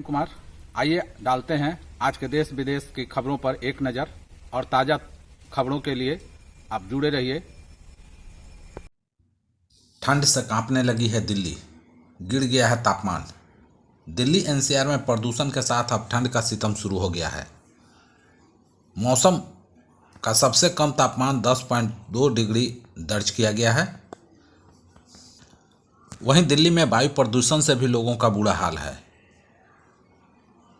नवीन कुमार। आइए डालते हैं आज के देश विदेश की खबरों पर एक नज़र और ताज़ा खबरों के लिए आप जुड़े रहिए। ठंड से कांपने लगी है दिल्ली, गिर गया है तापमान। दिल्ली एनसीआर में प्रदूषण के साथ अब ठंड का सितम शुरू हो गया है। मौसम का सबसे कम तापमान 10.2 डिग्री दर्ज किया गया है। वहीं दिल्ली में वायु प्रदूषण से भी लोगों का बुरा हाल है।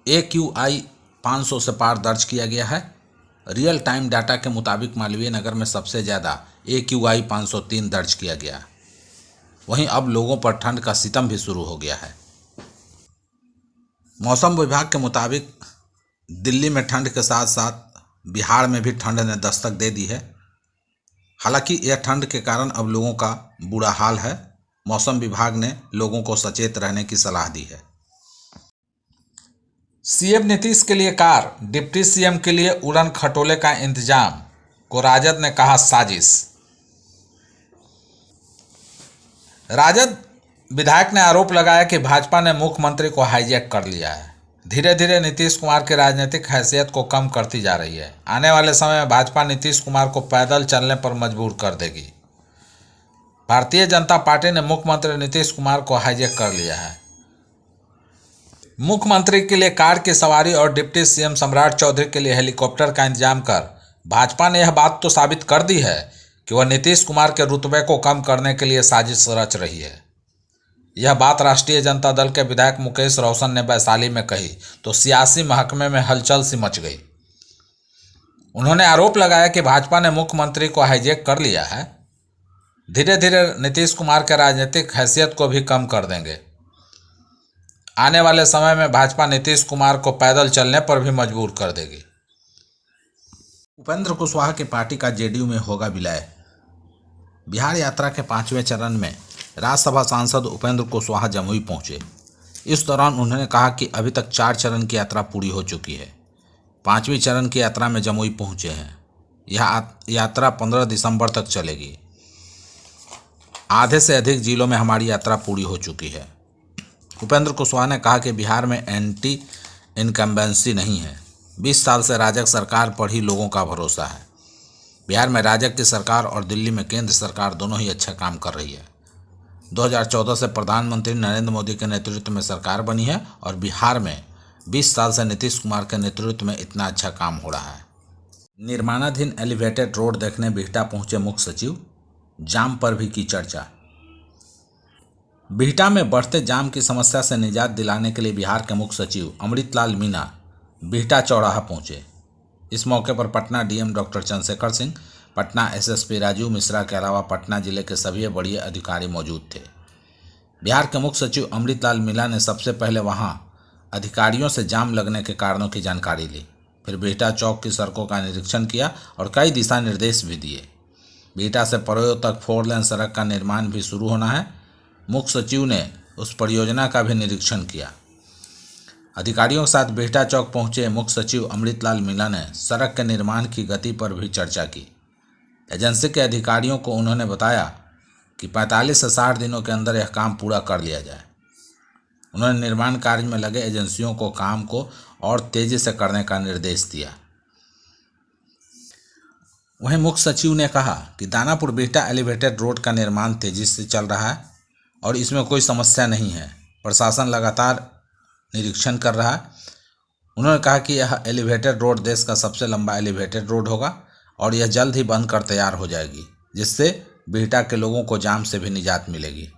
AQI 500 से पार दर्ज किया गया है। रियल टाइम डाटा के मुताबिक मालवीय नगर में सबसे ज़्यादा AQI 503 दर्ज किया गया। वहीं अब लोगों पर ठंड का सितम भी शुरू हो गया है। मौसम विभाग के मुताबिक दिल्ली में ठंड के साथ साथ बिहार में भी ठंड ने दस्तक दे दी है। हालांकि यह ठंड के कारण अब लोगों का बुरा हाल है। मौसम विभाग ने लोगों को सचेत रहने की सलाह दी है। सीएम नीतीश के लिए कार, डिप्टी सीएम के लिए उड़न खटोले का इंतजाम को राजद ने कहा साजिश। राजद विधायक ने आरोप लगाया कि भाजपा ने मुख्यमंत्री को हाईजैक कर लिया है। धीरे धीरे नीतीश कुमार की राजनीतिक हैसियत को कम करती जा रही है। आने वाले समय में भाजपा नीतीश कुमार को पैदल चलने पर मजबूर कर देगी। भारतीय जनता पार्टी ने मुख्यमंत्री नीतीश कुमार को हाईजैक कर लिया है। मुख्यमंत्री के लिए कार की सवारी और डिप्टी सीएम सम्राट चौधरी के लिए हेलीकॉप्टर का इंतजाम कर भाजपा ने यह बात तो साबित कर दी है कि वह नीतीश कुमार के रुतबे को कम करने के लिए साजिश रच रही है। यह बात राष्ट्रीय जनता दल के विधायक मुकेश रोशन ने वैशाली में कही तो सियासी महकमे में हलचल सी मच गई। उन्होंने आरोप लगाया कि भाजपा ने मुख्यमंत्री को हाईजैक कर लिया है। धीरे धीरे नीतीश कुमार के राजनीतिक हैसियत को भी कम कर देंगे। आने वाले समय में भाजपा नीतीश कुमार को पैदल चलने पर भी मजबूर कर देगी। उपेंद्र कुशवाहा की पार्टी का जेडीयू में होगा विलय। बिहार यात्रा के 5वें चरण में राज्यसभा सांसद उपेंद्र कुशवाहा जमुई पहुंचे। इस दौरान उन्होंने कहा कि अभी तक 4 चरण की यात्रा पूरी हो चुकी है। 5वीं चरण की यात्रा में जमुई पहुंचे हैं। यह यात्रा 15 दिसंबर तक चलेगी। आधे से अधिक जिलों में हमारी यात्रा पूरी हो चुकी है। उपेंद्र कुशवाहा ने कहा कि बिहार में एंटी इनकम्बेंसी नहीं है। 20 साल से राजग सरकार पर ही लोगों का भरोसा है। बिहार में राजग की सरकार और दिल्ली में केंद्र सरकार दोनों ही अच्छा काम कर रही है। 2014 से प्रधानमंत्री नरेंद्र मोदी के नेतृत्व में सरकार बनी है और बिहार में 20 साल से नीतीश कुमार के नेतृत्व में इतना अच्छा काम हो रहा है। निर्माणाधीन एलिवेटेड रोड देखने बिहटा पहुंचे मुख्य सचिव, जाम पर भी की चर्चा। बिहटा में बढ़ते जाम की समस्या से निजात दिलाने के लिए बिहार के मुख्य सचिव अमृतलाल मीणा बिहटा चौराहा पहुंचे। इस मौके पर Patna DM doctor Chandrashekhar Singh, Patna SSP Rajiv Mishra के अलावा पटना जिले के सभी बड़े अधिकारी मौजूद थे। बिहार के मुख्य सचिव अमृतलाल मीणा ने सबसे पहले वहां अधिकारियों से जाम लगने के कारणों की जानकारी ली। फिर बिहटा चौक की सड़कों का निरीक्षण किया और कई दिशा निर्देश भी दिए। बिहटा से परोयो तक 4 लेन सड़क का निर्माण भी शुरू होना है। मुख्य सचिव ने उस परियोजना का भी निरीक्षण किया। अधिकारियों के साथ बिहटा चौक पहुंचे मुख्य सचिव अमृतलाल मीणा ने सड़क के निर्माण की गति पर भी चर्चा की। एजेंसी के अधिकारियों को उन्होंने बताया कि 45 से 60 दिनों के अंदर यह काम पूरा कर लिया जाए। उन्होंने निर्माण कार्य में लगे एजेंसियों को काम को और तेजी से करने का निर्देश दिया। वहीं मुख्य सचिव ने कहा कि दानापुर बिहटा एलिवेटेड रोड का निर्माण तेजी से चल रहा है और इसमें कोई समस्या नहीं है। प्रशासन लगातार निरीक्षण कर रहा है। उन्होंने कहा कि यह एलिवेटेड रोड देश का सबसे लंबा एलिवेटेड रोड होगा और यह जल्द ही बनकर तैयार हो जाएगी, जिससे बिहटा के लोगों को जाम से भी निजात मिलेगी।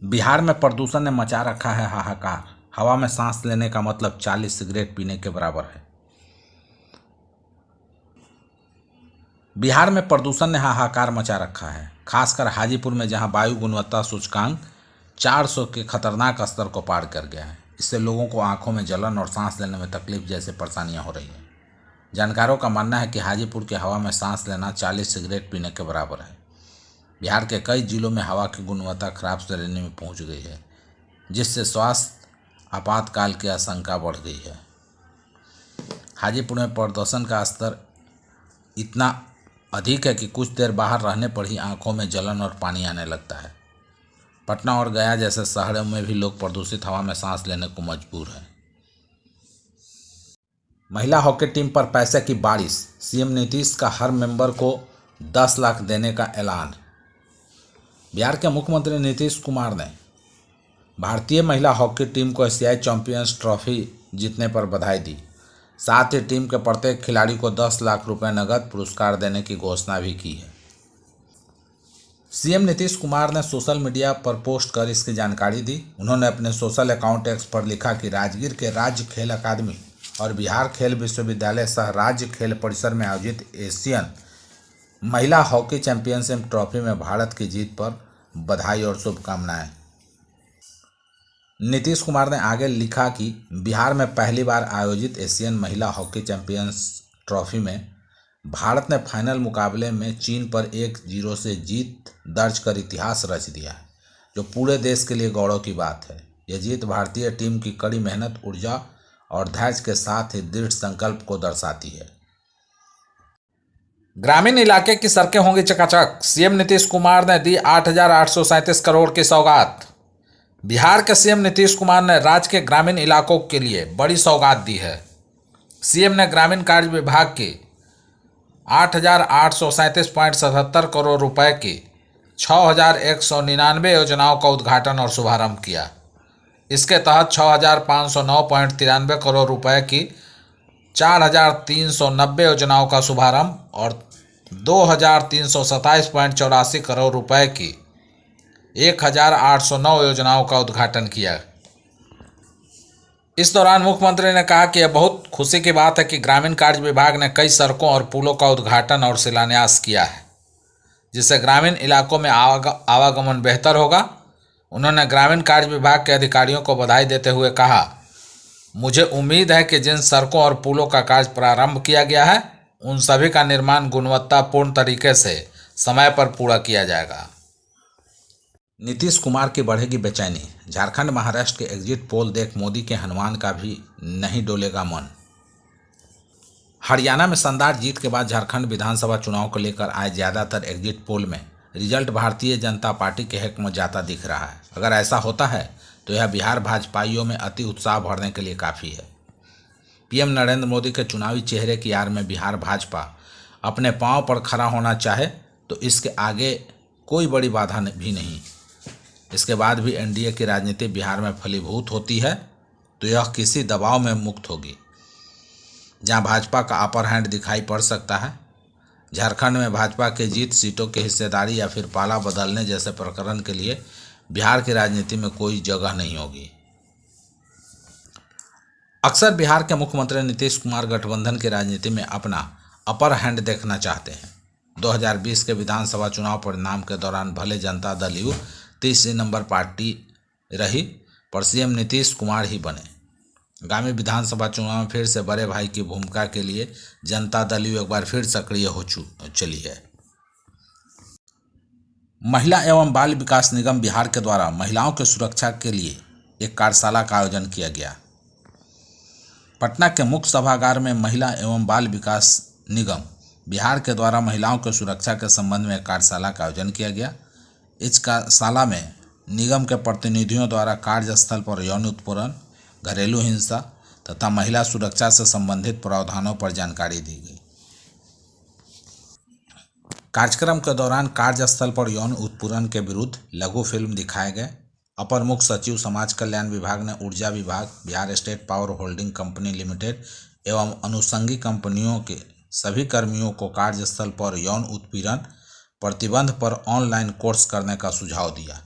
बिहार में प्रदूषण ने मचा रखा है हाहाकार। हवा में सांस लेने का मतलब 40 सिगरेट पीने के बराबर है। बिहार में प्रदूषण ने हाहाकार मचा रखा है, खासकर हाजीपुर में, जहां वायु गुणवत्ता सूचकांक 400 के खतरनाक स्तर को पार कर गया है। इससे लोगों को आंखों में जलन और सांस लेने में तकलीफ जैसे परेशानियां हो रही हैं। जानकारों का मानना है कि हाजीपुर की हवा में सांस लेना 40 सिगरेट पीने के बराबर है। बिहार के कई जिलों में हवा की गुणवत्ता खराब श्रेणी में पहुंच गई है, जिससे स्वास्थ्य आपातकाल की आशंका बढ़ गई है। हाजीपुर में प्रदूषण का स्तर इतना अधिक है कि कुछ देर बाहर रहने पर ही आंखों में जलन और पानी आने लगता है। पटना और गया जैसे शहरों में भी लोग प्रदूषित हवा में सांस लेने को मजबूर हैं। महिला हॉकी टीम पर पैसे की बारिश, सीएम नीतीश का हर मेंबर को 10 लाख देने का ऐलान। बिहार के मुख्यमंत्री नीतीश कुमार ने भारतीय महिला हॉकी टीम को एशियाई चैंपियंस ट्रॉफी जीतने पर बधाई दी। साथ ही टीम के प्रत्येक खिलाड़ी को 10 लाख रुपए नगद पुरस्कार देने की घोषणा भी की है। सीएम नीतीश कुमार ने सोशल मीडिया पर पोस्ट कर इसकी जानकारी दी। उन्होंने अपने सोशल अकाउंट एक्स पर लिखा कि राजगीर के राज्य खेल अकादमी और बिहार खेल विश्वविद्यालय सह राज्य खेल परिसर में आयोजित एशियन महिला हॉकी चैंपियनशिप ट्रॉफी में भारत की जीत पर बधाई और शुभकामनाएं। नीतीश कुमार ने आगे लिखा कि बिहार में पहली बार आयोजित एशियन महिला हॉकी चैंपियंस ट्रॉफी में भारत ने फाइनल मुकाबले में चीन पर 1-0 से जीत दर्ज कर इतिहास रच दिया है, जो पूरे देश के लिए गौरव की बात है। यह जीत भारतीय टीम की कड़ी मेहनत, ऊर्जा और धैर्य के साथ ही दृढ़ संकल्प को दर्शाती है। ग्रामीण इलाके की सड़कें होंगी चकाचक, सीएम नीतीश कुमार ने दी 8,837 करोड़ की सौगात। बिहार के सीएम नीतीश कुमार ने राज्य के ग्रामीण इलाकों के लिए बड़ी सौगात दी है। सीएम ने ग्रामीण कार्य विभाग की 8,837.77 करोड़ रुपए की 6,199 योजनाओं का उद्घाटन और शुभारंभ किया। इसके तहत 6,509.93 करोड़ रुपए की 4,390 योजनाओं का शुभारंभ और 2,327.84 करोड़ रुपए की 1,809 योजनाओं का उद्घाटन किया। इस दौरान मुख्यमंत्री ने कहा कि यह बहुत खुशी की बात है कि ग्रामीण कार्य विभाग ने कई सड़कों और पुलों का उद्घाटन और शिलान्यास किया है, जिससे ग्रामीण इलाकों में आवागमन बेहतर होगा। उन्होंने ग्रामीण कार्य विभाग के अधिकारियों को बधाई देते हुए कहा, मुझे उम्मीद है कि जिन सड़कों और पुलों का कार्य प्रारंभ किया गया है, उन सभी का निर्माण गुणवत्तापूर्ण तरीके से समय पर पूरा किया जाएगा। नीतीश कुमार की बढ़ेगी बेचैनी, झारखंड महाराष्ट्र के एग्जिट पोल देख मोदी के हनुमान का भी नहीं डोलेगा मन। हरियाणा में शानदार जीत के बाद झारखंड विधानसभा चुनाव को लेकर आए ज़्यादातर एग्जिट पोल में रिजल्ट भारतीय जनता पार्टी के हक में जाता दिख रहा है। अगर ऐसा होता है तो यह बिहार भाजपाइयों में अति उत्साह भरने के लिए काफ़ी है। पीएम नरेंद्र मोदी के चुनावी चेहरे की आड़ में बिहार भाजपा अपने पांव पर खड़ा होना चाहे तो इसके आगे कोई बड़ी बाधा भी नहीं। इसके बाद भी एनडीए की राजनीति बिहार में फलीभूत होती है तो यह किसी दबाव में मुक्त होगी, जहां भाजपा का अपर हैंड दिखाई पड़ सकता है। झारखंड में भाजपा के जीत, सीटों की हिस्सेदारी या फिर पाला बदलने जैसे प्रकरण के लिए बिहार की राजनीति में कोई जगह नहीं होगी। अक्सर बिहार के मुख्यमंत्री नीतीश कुमार गठबंधन की राजनीति में अपना अपर हैंड देखना चाहते हैं। 2020 के विधानसभा चुनाव परिणाम के दौरान भले जनता दल यू तीसरी नंबर पार्टी रही, पर सीएम नीतीश कुमार ही बने। आगामी विधानसभा चुनाव में फिर से बड़े भाई की भूमिका के लिए जनता दल यू एक बार फिर सक्रिय हो चली है। महिला एवं बाल विकास निगम बिहार के द्वारा महिलाओं की सुरक्षा के लिए एक कार्यशाला का आयोजन किया गया। पटना के मुख्य सभागार में महिला एवं बाल विकास निगम बिहार के द्वारा महिलाओं की सुरक्षा के संबंध में एक कार्यशाला का आयोजन किया गया। इस कार्यशाला में निगम के प्रतिनिधियों द्वारा कार्यस्थल पर यौन उत्पीड़न, घरेलू हिंसा तथा महिला सुरक्षा से संबंधित प्रावधानों पर जानकारी दी गई। कार्यक्रम के दौरान कार्यस्थल पर यौन उत्पीड़न के विरुद्ध लघु फिल्म दिखाए गए। अपर मुख्य सचिव समाज कल्याण विभाग ने ऊर्जा विभाग, Bihar state power holding company limited एवं अनुषंगी कंपनियों के सभी कर्मियों को कार्यस्थल पर यौन उत्पीड़न प्रतिबंध पर ऑनलाइन कोर्स करने का सुझाव दिया।